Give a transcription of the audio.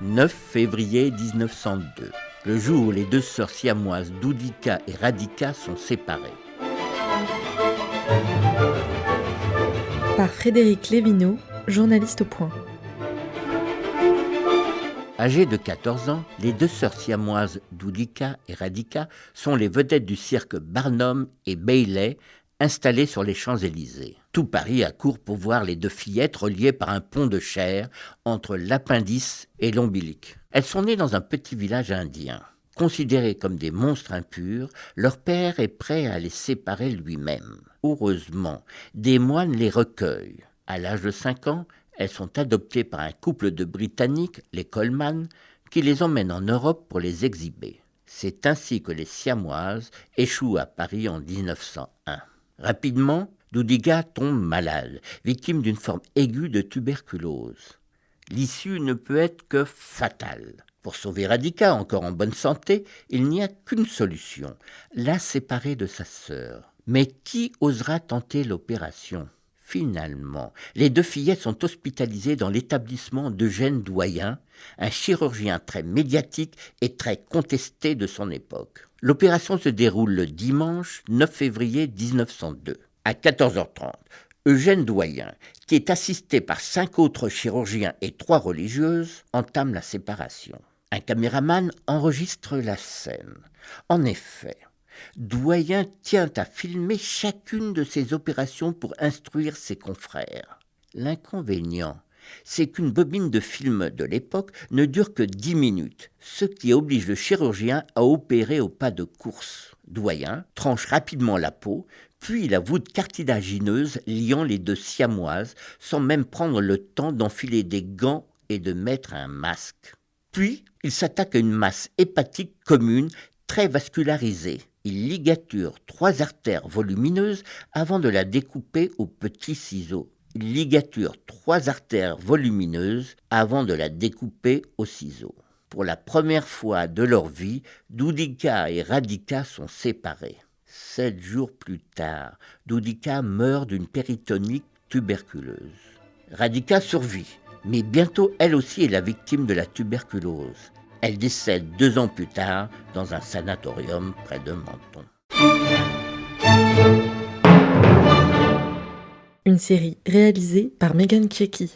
9 février 1902, le jour où les deux sœurs siamoises Doudika et Radhika sont séparées. Par Frédéric Lévineau, journaliste au Point. Âgées de 14 ans, les deux sœurs siamoises Doudika et Radhika sont les vedettes du cirque Barnum et Bailey, installés sur les Champs-Élysées. Tout Paris accourt pour voir les deux fillettes reliées par un pont de chair entre l'appendice et l'ombilic. Elles sont nées dans un petit village indien. Considérées comme des monstres impurs, leur père est prêt à les séparer lui-même. Heureusement, des moines les recueillent. À l'âge de 5 ans, elles sont adoptées par un couple de Britanniques, les Coleman, qui les emmènent en Europe pour les exhiber. C'est ainsi que les siamoises échouent à Paris en 1901. Rapidement, Doudika tombe malade, victime d'une forme aiguë de tuberculose. L'issue ne peut être que fatale. Pour sauver Radhika, encore en bonne santé, il n'y a qu'une solution, la séparer de sa sœur. Mais qui osera tenter l'opération ? Finalement, les deux fillettes sont hospitalisées dans l'établissement d'Eugène Doyen, un chirurgien très médiatique et très contesté de son époque. L'opération se déroule le dimanche 9 février 1902. À 14h30, Eugène Doyen, qui est assisté par 5 autres chirurgiens et 3 religieuses, entame la séparation. Un caméraman enregistre la scène. En effet, Doyen tient à filmer chacune de ses opérations pour instruire ses confrères. L'inconvénient, c'est qu'une bobine de film de l'époque ne dure que 10 minutes, ce qui oblige le chirurgien à opérer au pas de course. Doyen tranche rapidement la peau, puis la voûte cartilagineuse liant les deux siamoises, sans même prendre le temps d'enfiler des gants et de mettre un masque. Puis, il s'attaque à une masse hépatique commune, très vascularisée. Il ligature 3 artères volumineuses avant de la découper au petit ciseau. Il ligature 3 artères volumineuses avant de la découper au ciseau. Pour la première fois de leur vie, Doudika et Radhika sont séparées. 7 jours plus tard, Doudika meurt d'une péritonite tuberculeuse. Radhika survit, mais bientôt elle aussi est la victime de la tuberculose. Elle décède 2 ans plus tard dans un sanatorium près de Menton. Une série réalisée par Megan Kieki.